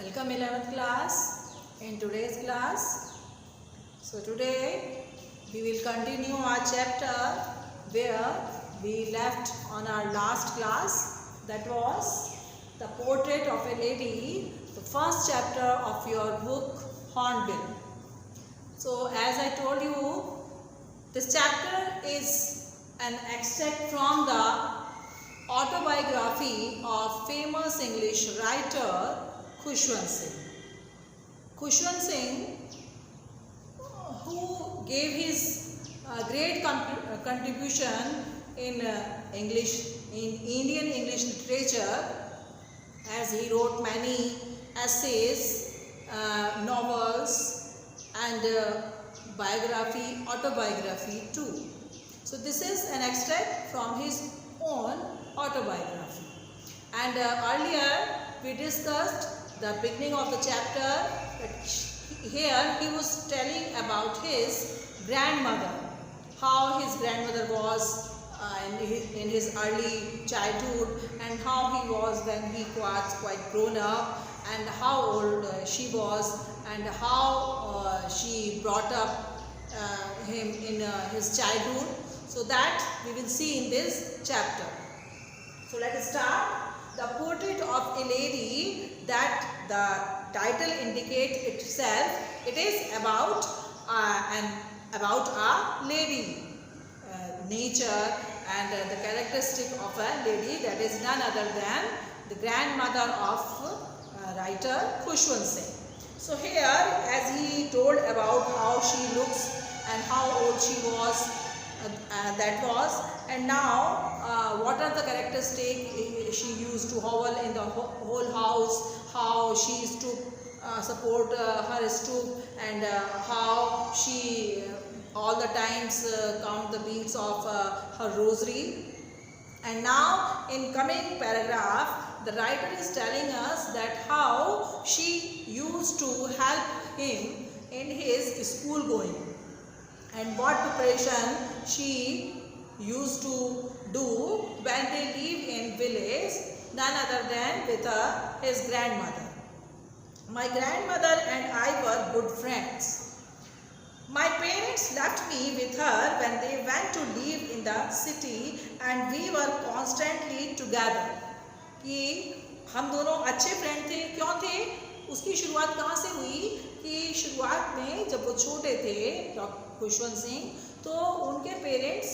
Welcome 11th class. In today's class, today we will continue our chapter where we left on our last class, that was the portrait of a lady, the first chapter of your book Hornbill. So as I told you, this chapter is an extract from the autobiography of famous English writer Khushwant Singh. Khushwant Singh, who gave his great contribution in Indian English literature, as he wrote many essays, novels, and autobiography too. So this is an extract from his own autobiography. And earlier we discussed the beginning of the chapter, that here he was telling about his grandmother, how his grandmother was in his early childhood, and how he was when he was quite grown up, and how old she was, and how she brought up him in his childhood. So that we will see in this chapter. So let us start. The portrait of a lady, that the title indicates itself. It is about a lady, nature, and the characteristic of a lady, that is none other than the grandmother of writer Khushwant Singh. So here, as he told about how she looks and how old she was, and now what are the characteristics she used to hovel in the whole house, how she used to support her stoop, and how she all the times count the beads of her rosary. And now in coming paragraph, the writer is telling us that how she used to help him in his school going, and what preparation she used to do when they live in village, none other than with his grandmother. My grandmother and I were good friends. My parents left me with her when they went to live in the city, and we were constantly together. कि हम दोनों अच्छे friend थे. क्यों थे? उसकी शुरुआत कहाँ से हुई कि शुरुआत में जब वो छोटे थे खुशवंत सिंह, तो उनके पेरेंट्स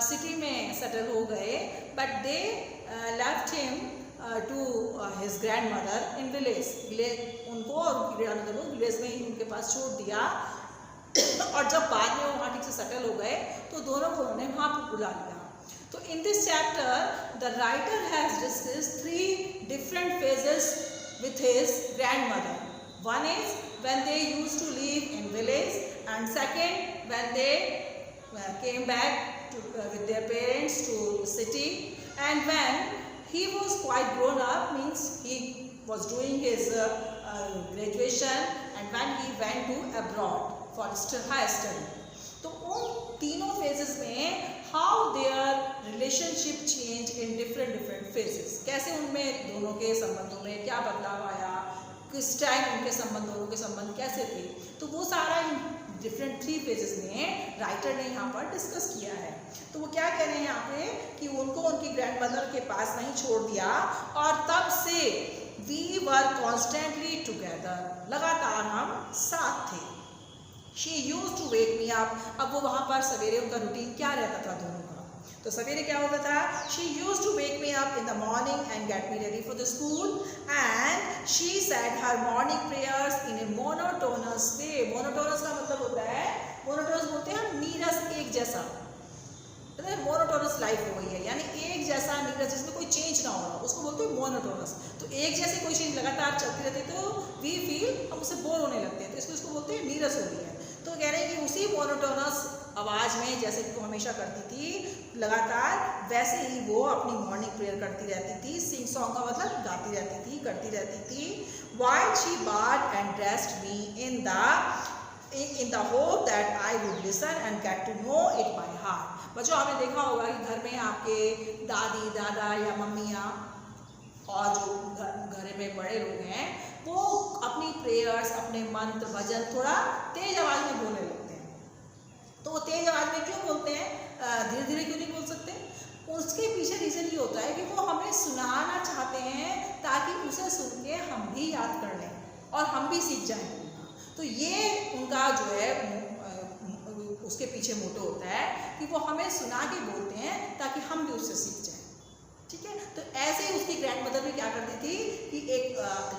सिटी में सेटल हो गए, but they left him to his grandmother in village. उनको और उनकी ग्रैंडमदर को विलेज में ही उनके पास छोड़ दिया. और जब बाद में वो वहाँ ठीक से सेटल हो गए, तो दोनों को उन्होंने वहाँ पर बुला लिया. तो in this chapter the writer has discussed 3 different phases with his grandmother. One is when they used to live in village, and second when they came back with their parents to city, and when he was quite grown up, means he was doing his graduation, and when he went to abroad for higher study. तो उन तीनों phases में how their relationship changed in different phases. कैसे उनमें दोनों के संबंधों में क्या बदलाव आया, किस टाइम उनके दोनों के संबंध कैसे थे, तो वो सारा इन डिफरेंट 3 phases में राइटर ने यहाँ पर डिस्कस किया है. तो वो क्या कह रहे हैं यहाँ पे कि उनको उनकी ग्रैंडमदर के पास नहीं छोड़ दिया, और तब से वी वर कॉन्स्टेंटली टुगेदर, लगातार हम साथ थे. She use to wake me up. अब वो वहाँ पर सवेरे उनका रूटीन क्या रहता था दोनों का, तो सवेरे क्या होता था, she use to wake me up in the morning and get me ready for the school, and she said her morning prayers in a monotonous way. Monotonous का मतलब होता है, मोनोटोनस बोलते हैं नीरस, एक जैसा, मोनोटोनस लाइफ हो गई है, यानी एक जैसा नीरस, जिसमें कोई चेंज ना हो रहा, उसको बोलते हैं मोनोटोनस. तो एक जैसे कोई चीज़ लगातार चलती रहती है तो वी फील, हम उससे बोर होने लगते हैं, तो इसको बोलते हैं नीरस हो गई है. तो कह रहे हैं कि उसी मोनोटोनस आवाज़ में जैसे कि वो हमेशा करती थी लगातार, वैसे ही वो अपनी मॉर्निंग प्रेयर करती रहती थी. सिंग सॉन्ग का मतलब गाती रहती थी, करती रहती थी. While she bath and dressed me in the hope that I would listen and get to know it by heart. बच्चों, आपने देखा होगा कि घर में आपके दादी दादा या मम्मियाँ और जो घर में बड़े लोग हैं वो अपनी प्रेयर्स, अपने मंत्र भजन थोड़ा तेज आवाज में बोलने लगते हैं। तो वो तेज आवाज में क्यों बोलते हैं, धीरे धीरे क्यों नहीं बोल सकते? उसके पीछे रीजन ये होता है कि वो हमें सुनाना चाहते हैं ताकि उसे सुन के हम भी याद कर लें और हम भी सीख जाएं बोलना। तो ये उनका जो है उसके पीछे मोटो होता है कि वो हमें सुना के बोलते हैं ताकि हम भी उससे सीख जाएं। ठीक है, तो ऐसे ही उसकी ग्रैंड मदर भी क्या करती थी कि एक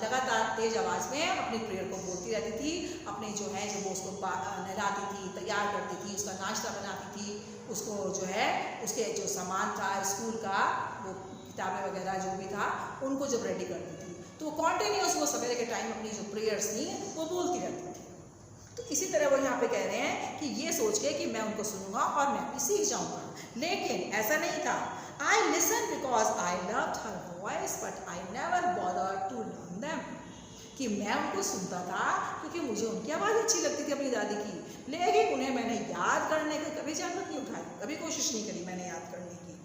लगातार तेज आवाज में अपनी प्रेयर को बोलती रहती थी। अपने जो है जब वो उसको नहलाती थी, तैयार करती थी, उसका नाश्ता बनाती थी, उसको जो है उसके जो सामान था स्कूल का, वो किताबें वगैरह जो भी था, उनको जब रेडी करती थी, तो वो कॉन्टिन्यूस वो सवेरे के टाइम अपनी जो प्रेयर्स थी वो बोलती रहती थी। तो इसी तरह वो यहाँ पे कह रहे हैं कि ये सोच के कि मैं उनको सुनूंगा और मैं भी सीख जाऊंगा, लेकिन ऐसा नहीं था। I listened because I loved her voice, but I never bothered to learn them. कि मैं उनको सुनता था क्योंकि मुझे उनकी आवाज़ अच्छी लगती थी अपनी दादी की, लेकिन उन्हें मैंने याद करने की कभी जहमत नहीं उठाई, कभी कोशिश नहीं करी मैंने याद करने की।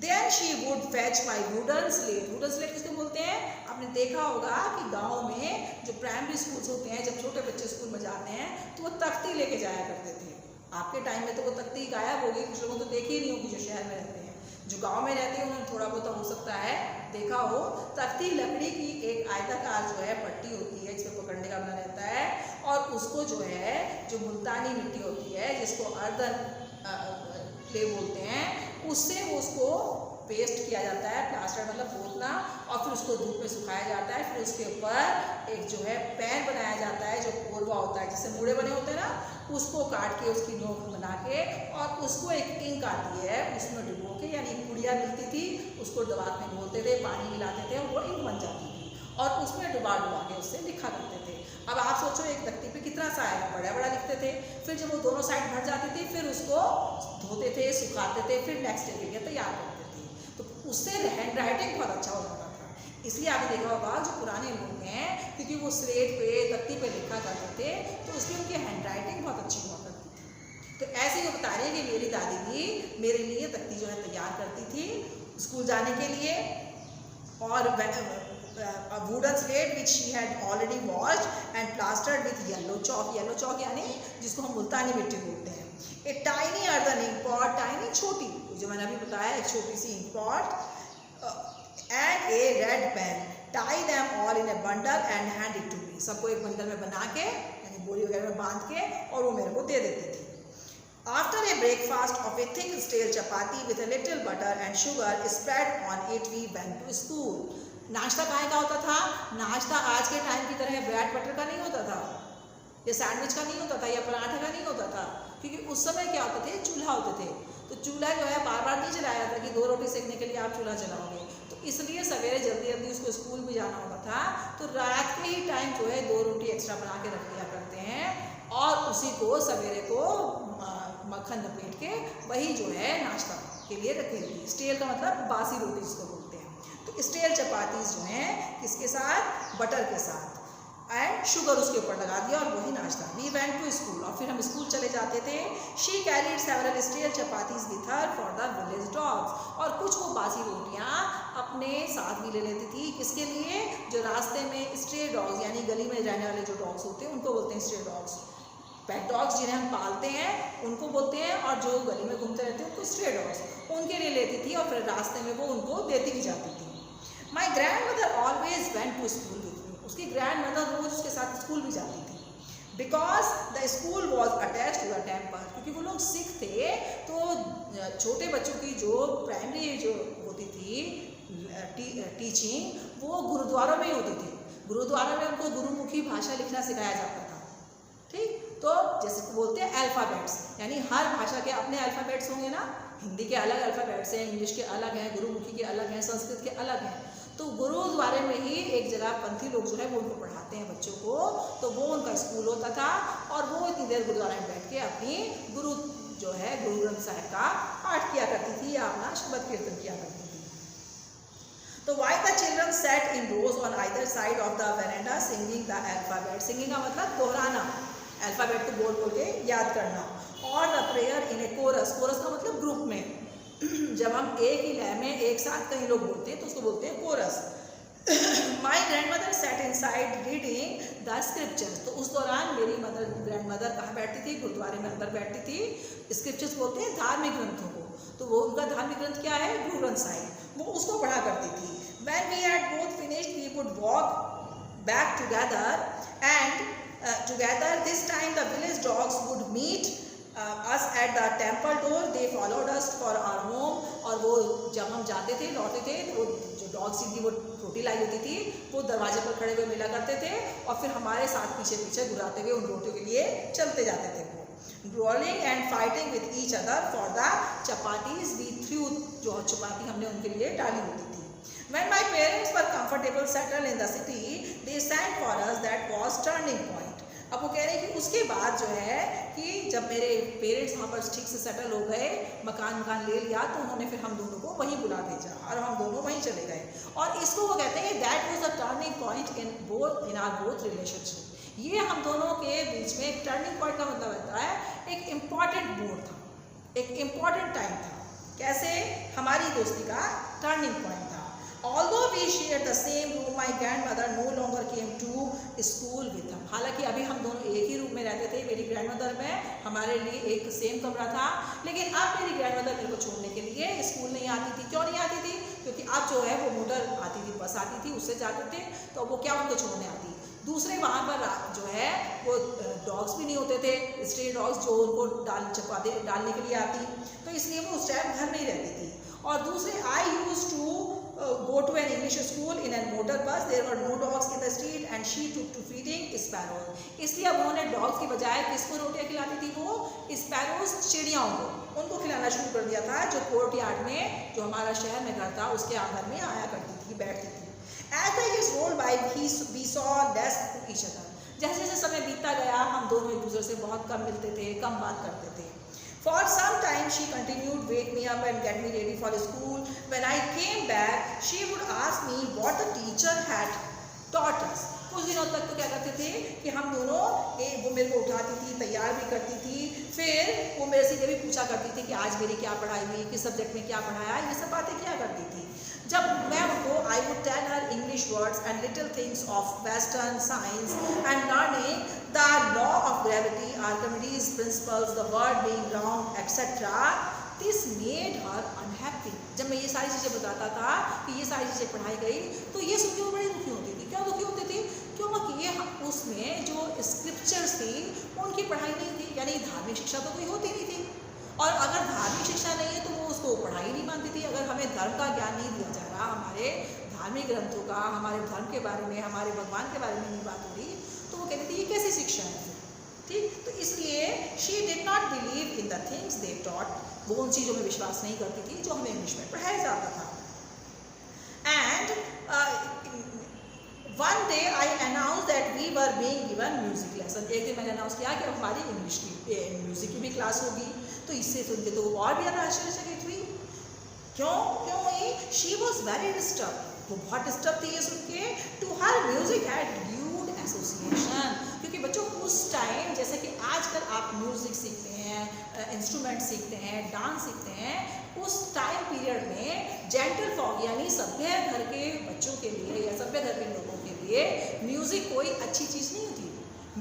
Then she would fetch my wooden slate. Wooden slate किसको बोलते हैं? आपने देखा होगा कि गाँव में जो प्राइमरी स्कूल्स होते हैं, जब छोटे बच्चे स्कूल में जाते हैं तो वो तख्ती लेके जाया करते थे। आपके टाइम में तो वो तख्ती गायब होगी, कुछ लोगों तो देखी नहीं होगी जो शहर में रहते हैं। जो गांव में रहते हैं उन्होंने थोड़ा बहुत हो सकता है देखा हो। तख्ती लकड़ी की एक आयताकार जो है पट्टी होती है जिसमें पकड़ने का बना रहता है, और उसको जो है जो मुल्तानी मिट्टी होती है जिसको अर्दन क्ले बोलते हैं, उससे वो उसको पेस्ट किया जाता है, प्लास्टर मतलब पोतना, और फिर उसको धूप में सुखाया जाता है। फिर उसके ऊपर एक जो है पैन बनाया जाता है जो कोरवा होता है, जिससे मुड़े बने होते हैं ना, उसको काट के उसकी नोक बना के और उसको एक इंक आती है उसमें डुबो के, यानी पुड़िया मिलती थी, उसको दबात में घोलते थे, पानी मिलाते थे और वो इंक बन जाती थी, और उसमें डुबा के उससे लिखा करते थे। अब आप सोचो एक तख्ती पे कितना सा है, बड़ा बड़ा लिखते थे। फिर जब वो दोनों साइड भर जाती थी फिर उसको धोते थे, सुखाते थे, फिर नेक्स्ट डे के लिए तैयार करते थे, तो उससे हैंड राइटिंग बहुत अच्छा हो जाता था। इसलिए आपने देखा होगा जो पुराने लोग हैं, क्योंकि वो स्लेट पे तख्ती पे लिखा करते थे, तो उसकी उनकी हैंड राइटिंग बहुत अच्छी हुआ करती थी। तो ऐसे ही वो बता रहे हैं कि मेरी दादी भी मेरे लिए तख्ती जो है तैयार करती थी स्कूल जाने के लिए, और a wooden slate which she had already washed and plastered with yellow chalk. Yellow chalk यानी जिसको हम मुल्तानी मिट्टी बोलते हैं। A tiny earthen ink pot, tiny छोटी, जो मैंने अभी बताया एक छोटी सी ink pot, and a red pen. Tie them all in a bundle and hand it to me. सबको एक बंडल में बना के यानी बोरी वगैरह में बांध के और वो मेरे को दे देती थी। After a breakfast of a thick stale chapati with a little butter and sugar spread on it, we went to school. नाश्ता कहाँ का होता था? नाश्ता आज के टाइम की तरह ब्रेड बटर का नहीं होता था, या सैंडविच का नहीं होता था, या पराठे का नहीं होता था, क्योंकि उस समय क्या होते थे, चूल्हा होते थे। तो चूल्हा जो है बार बार नहीं चलाया था कि 2 रोटी सेकने के लिए आप चूल्हा चलाओगे, तो इसलिए सवेरे जल्दी जल्दी उसको स्कूल भी जाना होता था, तो रात के ही टाइम जो है 2 रोटी एक्स्ट्रा बना के रख दिया करते हैं, और उसी को सवेरे को मक्खन लपेट के वही जो है नाश्ता के लिए रखेगी। स्टेल का मतलब बासी रोटी जिसको बोलते हैं। तो स्टेल चपातीज जो हैं किसके साथ? बटर के साथ, एंड शुगर उसके ऊपर लगा दिया और वही नाश्ता। वी वेंट टू स्कूल, और फिर हम स्कूल चले जाते थे। She carried several stale chapatis with her for the village dogs, और कुछ वो बासी रोटियां अपने साथ भी ले लेती थी। किसके लिए? जो रास्ते में स्ट्रे डॉग्स यानी गली में रहने वाले जो डॉग्स होते हैं उनको बोलते हैं स्ट्रे डॉग्स। पेट डॉग्स जिन्हें हम पालते हैं उनको बोलते हैं, और जो गली में घूमते रहते हैं उनको स्ट्रे डॉग्स, उनके लिए लेती थी, और फिर रास्ते में वो उनको देती भी जाती थी। My grandmother always went to school with me, उसकी ग्रैंड मदर रोज उसके साथ स्कूल भी जाती थी। Because the school was attach to the temple, क्योंकि वो लोग सिख थे, तो छोटे बच्चों की जो प्राइमरी जो होती थी टीचिंग वो गुरुद्वारों में ही होती थी। गुरुद्वारों में उनको गुरुमुखी भाषा लिखना सिखाया जाता था। ठीक, तो जैसे बोलते हैं अल्फ़ाबेट्स, यानी हर भाषा के अपने अल्फ़ाबेट्स होंगे ना, हिंदी के अलग अल्फ़ाबेट्स हैं, इंग्लिश के अलग हैं, गुरुमुखी के अलग हैं, संस्कृत के अलग हैं। तो गुरुद्वारे में ही एक जगह पंथी लोग जो है वो उनको पढ़ाते हैं बच्चों को, तो वो उनका स्कूल होता था, और वो इतनी देर गुरुद्वारे में बैठ के अपनी गुरु जो है गुरु ग्रंथ साहिब का पाठ किया करती थी या अपना शब्द कीर्तन किया करती थी। तो why the children sat in rows on either side of the veranda singing the alphabet, singing का मतलब दोहराना, अल्फ़ाबेट को बोल बोल के याद करना, और the prayer in a chorus, chorus का मतलब ग्रुप में, जब हम एक ही लय में एक साथ कई लोग बोलते हैं तो उसको बोलते हैं coarse. My grandmother sat inside reading the scriptures. तो उस दौरान मेरी ग्रैंडमदर कहाँ बैठती थी? गुरुद्वारे में अंदर बैठती थी। स्क्रिप्चर्स बोलते हैं धार्मिक ग्रंथों को, तो वो उनका धार्मिक ग्रंथ क्या है? गुरु ग्रंथ साहिब, वो उसको पढ़ा करती थी। When we had both finished, we would walk back together and this time the village dogs would meet us at the temple door. They followed us for our home. और वो जब हम जाते थे, लौटते थे, तो वो जो डॉग सीधी वो रोटी लाई होती थी, वो दरवाजे पर खड़े हुए मिला करते थे और फिर हमारे साथ पीछे पीछे घुराते हुए उन रोटियों के लिए चलते जाते थे। वो growling and fighting with each other for the chapatis we threw, जो चपाती हमने उनके लिए डाली होती थी। When my parents were comfortable settled in the city, they sang for us. That was turning point. अब वो कह रहे हैं कि उसके बाद जो है कि जब मेरे पेरेंट्स वहाँ पर ठीक से सेटल हो गए, मकान ले लिया, तो उन्होंने फिर हम दोनों को वहीं बुला भेजा और हम दोनों वहीं चले गए। और इसको वो कहते हैं that was the turning point in our both relationship. ये हम दोनों के बीच में एक टर्निंग पॉइंट का मतलब होता है, एक इम्पॉर्टेंट मोड़ था, एक इम्पॉर्टेंट टाइम था। कैसे? हमारी दोस्ती का टर्निंग पॉइंट था। Although we shared the same room, my grandmother no longer came to school with them. हालांकि अभी हम दोनों एक ही रूम में रहते थे, मेरी ग्रैंडमदर में हमारे लिए एक सेम कमरा था, लेकिन अब मेरी ग्रैंडमदर मेरे को छोड़ने के लिए स्कूल नहीं आती थी। क्यों नहीं आती थी? क्योंकि अब जो है वो मोटर आती थी, बस आती थी, उससे जाते थे, तो वो क्या उनको छोड़ने आती। दूसरे वहाँ पर जो है वो डॉग्स भी नहीं होते थे, स्ट्रे डॉग्स जो उनको डालने के लिए आती, तो इसलिए वो उस टाइम घर में ही रहती थी। और दूसरे I used to go to an English school in a motor bus. There were no dogs in the street and she took to feeding sparrows. इसलिए अब उन्होंने डॉग्स की बजाय किसको रोटियां खिलाती थी? वो स्पैरोज, चिड़ियाओं को, उनको खिलाना शुरू कर दिया था, जो कोर्ट यार्ड में, जो हमारा शहर में घर था, उसके आंगन में आया करती थी, बैठती थी। As the years rolled by, we saw less of each other. जैसे जैसे समय बीतता गया, हम दोनों एक दूसरे से बहुत कम मिलते थे, कम बात करते थे। For some time she continued wake me up and get me ready for school. When I came back, she would ask me what the teacher had taught us. कुछ दिनों तक तो क्या करते थे कि हम दोनों वो मेरे को उठाती थी, तैयार भी करती थी, फिर वो मेरे से ये भी पूछा करती थी कि आज मेरी क्या पढ़ाई हुई, किस सब्जेक्ट में क्या पढ़ाया, ये सब बातें क्या करती थी। जब मैं उनको I would tell her English words and little things of Western science and learning the law of gravity, Archimedes principles, the world being round, etc. This made her unhappy. जब मैं ये सारी चीज़ें बताता था कि ये सारी चीज़ें पढ़ाई गई, तो ये सुन के वो बड़ी दुखी होती थी। क्यों दुखी होती थी? क्योंकि ये उसमें जो स्क्रिप्चर्स थी उनकी पढ़ाई नहीं थी, यानी धार्मिक शिक्षा तो कोई होती नहीं थी। और अगर धार्मिक शिक्षा नहीं है तो वो उसको पढ़ाई नहीं मानती थी। अगर हमें धर्म का ज्ञान नहीं दिया जा रहा, हमारे धार्मिक ग्रंथों का, हमारे धर्म के बारे में, हमारे भगवान के बारे में नहीं बात हो रही, तो वो कहती थी ये कैसी शिक्षा है? ठीक, तो इसलिए she did not believe in the things they taught. वो उन चीज़ों में विश्वास नहीं करती थी जो हमें इंग्लिश में पढ़ाया जाता था। And one day I announce that we were being given music lesson. एक दिन मैंने अनाउंस किया कि हमारी इंग्लिश की म्यूजिक की भी क्लास होगी। तो इससे सुन के तो वो और भी ज़्यादा आश्चर्यचकित हुई। क्यों हुई? शी वॉज वेरी डिस्टर्ब, वो बहुत डिस्टर्ब थी ये सुन के। To her music had lewd association, क्योंकि बच्चों उस टाइम, जैसे कि आजकल आप म्यूजिक सीखते हैं, इंस्ट्रूमेंट सीखते हैं, डांस सीखते हैं, उस टाइम पीरियड में जेंटल फॉग यानी सभ्य घर के बच्चों के लिए या सभ्य घर के लोगों के लिए म्यूजिक कोई अच्छी चीज़ नहीं होती।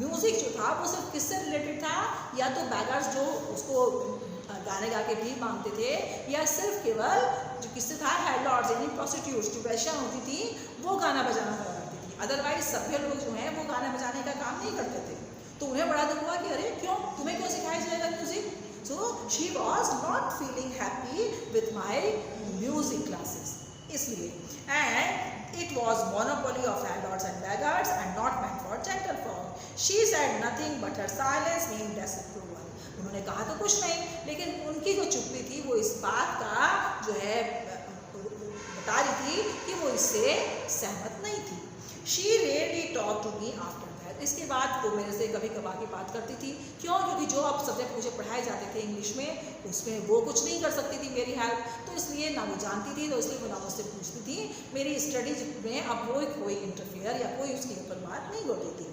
म्यूजिक जो था वो सिर्फ किससे रिलेटेड था? या तो बैगर्स जो उसको गाने गा के भी मांगते थे, या सिर्फ केवल जो किससे था, हेडलॉर्ड्स यानी प्रोस्टिट्यूट्स जो वैश्या होती थी, वो गाना बजाना करा करती थी। अदरवाइज सभ्य लोग जो हैं वो गाना बजाने का काम नहीं करते थे। तो उन्हें बड़ा दुख हुआ कि अरे क्यों, तुम्हें क्यों सिखाया जाएगा music? So she was not feeling happy with my music classes, इसलिए। And it was monopoly of headlords and beggars and not meant for gentle folk. She said nothing but her silence mean disapproval. उन्होंने कहा तो कुछ नहीं, लेकिन उनकी जो चुप्पी थी वो इस बात का जो है बता रही थी कि वो इससे सहमत नहीं थी। She rarely talk to me after that. इसके बाद वो मेरे से कभी कभार की बात करती थी। क्यों? क्योंकि जो अब सब्जेक्ट मुझे पढ़ाए जाते थे इंग्लिश में, उसमें वो कुछ नहीं कर सकती थी मेरी हेल्प, तो इसलिए ना वो जानती थी, तो इसलिए वो ना मुझसे पूछती थी। मेरी स्टडीज में अब वो कोई इंटरफेयर या कोई उसके ऊपर बात नहीं होती थी।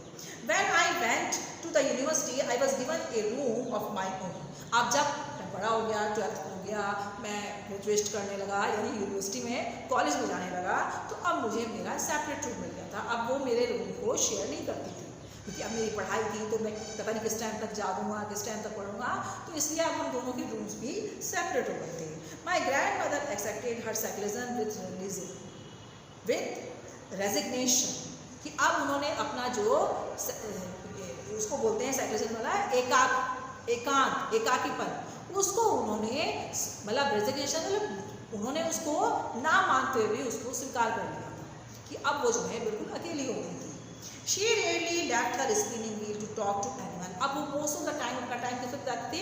When I went to the university, I was given a room of my own. अब जब मैं बड़ा हो गया, 12th हो लिया, मैं ग्रेजुएट करने लगा यानी यूनिवर्सिटी में कॉलेज में जाने लगा, तो अब मुझे मेरा सेपरेट रूम मिल गया था। अब वो मेरे रूम को शेयर नहीं करती थी, क्योंकि अब मेरी पढ़ाई थी तो मैं पता नहीं किस टाइम तक जागूंगा, किस टाइम तक पढ़ूंगा, तो इसलिए अब हम दोनों के रूम्स भी सेपरेट हो गए थे। My grand mother accepted her secularism with resignation, कि अब उन्होंने अपना जो उसको बोलते हैं सेक्युलरिज्म वाला एकाकीपन, उसको उन्होंने मतलब रेजिग्नेशन मतलब उन्होंने उसको ना मानते हुए उसको स्वीकार कर लिया था कि अब वो जो है बिल्कुल अकेली हो गई थी। She rarely left her spinning wheel to talk to anyone. अब वो मोस्ट ऑफ द टाइम अपना टाइम किस वक्त जाती थी?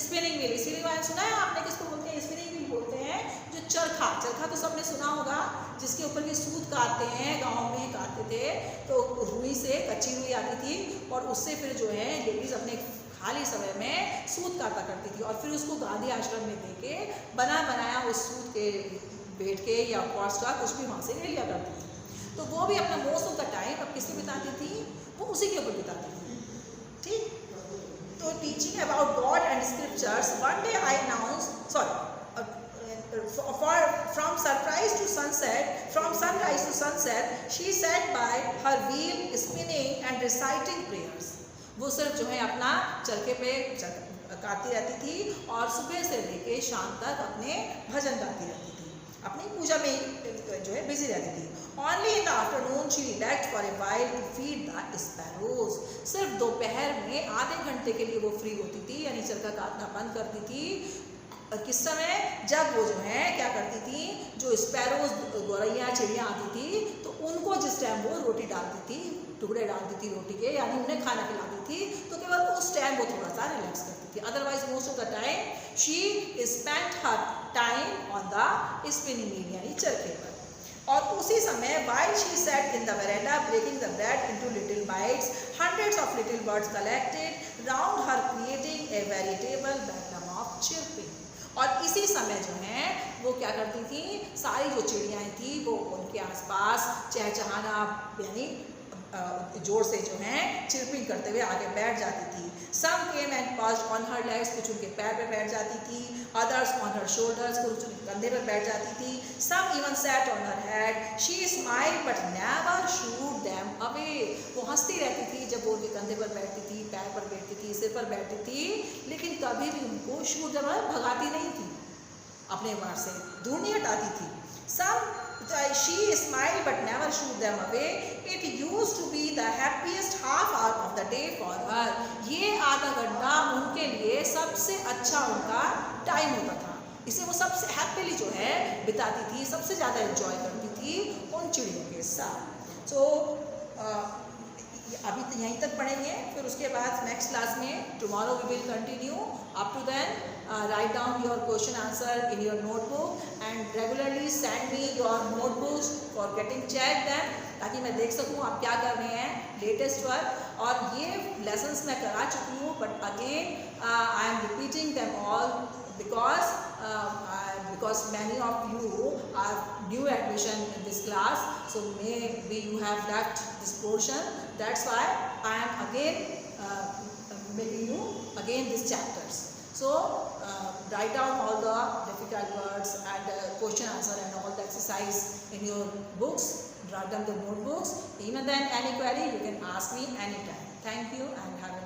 Spinning wheel. स्पिनिंग व्हील सुना है आपने? किसको बोलते हैं? स्पिनिंग व्हील बोलते हैं जो चरखा तो सबने सुना होगा, जिसके ऊपर ये सूत काटते हैं, गाँव में काटते थे, तो रुई से कच्ची रुई आती थी और उससे फिर जो है लेडीज अपने खाली समय में सूत काटा करती थी और फिर उसको गांधी आश्रम में देके बना बनाया उस सूत के बेट के या कॉस्ट का कुछ भी वहाँ से ले लिया करती थी। तो वो भी अपना मोस्ट ऑफ द टाइम अब किसमें बिताती थी? वो उसी के ऊपर बिताती थी। ठीक, तो teaching about God and scriptures, one day I announce from sunrise to sunset she sat by her wheel spinning and reciting prayers. वो सिर्फ जो है अपना चरखे पे गाती रहती थी और सुबह से लेके शाम तक अपने भजन गाती रहती थी, अपनी पूजा में जो है बिजी रहती थी। Only in the afternoon she relaxed for a while to feed the sparrows. सिर्फ दोपहर में आधे घंटे के लिए वो फ्री होती थी, यानी चरखा काटना बंद करती थी। किस समय? जब वो जो है क्या करती थी, जो स्पैरोज गौरैया चिड़िया आती थी तो उनको जिस टाइम वो रोटी डालती थी, टुकड़े डालती थी रोटी के, यानी उन्हें खाना खिलाती थी, तो केवल उस टाइम वो थोड़ा सा रिलैक्स करती थी। Otherwise most of the time she spent her time on the spinning wheel यानी चरखे पर। और उसी समय while she sat in the veranda breaking the bread into little bites, hundreds of little birds collected round her creating a veritable bedlam of chirping. और इसी समय जो है वो क्या करती थी, सारी जो चिड़ियाँ थी वो उनके आसपास चहचहाना यानी जोर से जो है चिरपिंग करते हुए आगे बैठ जाती थी। Some came and perched on her legs, कुछ उनके पैर पे बैठ जाती थी, others on her shoulders, कुछ उनके कंधे पे बैठ जाती थी, some even sat on her head. She smiled but never shooed them away. वो हंसती रहती थी जब वो उनके कंधे पर बैठती थी, पैर पर बैठती थी, सिर पर बैठती थी, लेकिन कभी भी उनको शूट भगाती नहीं थी, अपने वार से दूर नहीं हटाती थी। Some she smiled but never shooed them away. It used to be the happiest half hour of the day for her. ये आधा घंटा उनके लिए सबसे अच्छा उनका टाइम होता था, इसे वो सबसे हैप्पीली जो है बिताती थी, सबसे ज़्यादा एंजॉय करती थी उन चिड़ियों के साथ। सो अभी तो यहीं तक पढ़ेंगे, फिर उसके बाद नेक्स्ट क्लास में tomorrow we will continue. Up to then write down your question answer in your notebook and regularly send me your notebooks for getting check them, ताकि मैं देख सकूं आप क्या कर रहे हैं लेटेस्ट वर्क। और ये लेसन्स मैं करा चुकी हूँ, but again I am repeating them all because many of you are new admission in this class, so maybe you have left this portion, that's why I am again making you again these chapters. So write down all the difficult words and question answer and all the exercise in your books, write down the notebooks. Even then any query you can ask me anytime. Thank you and have a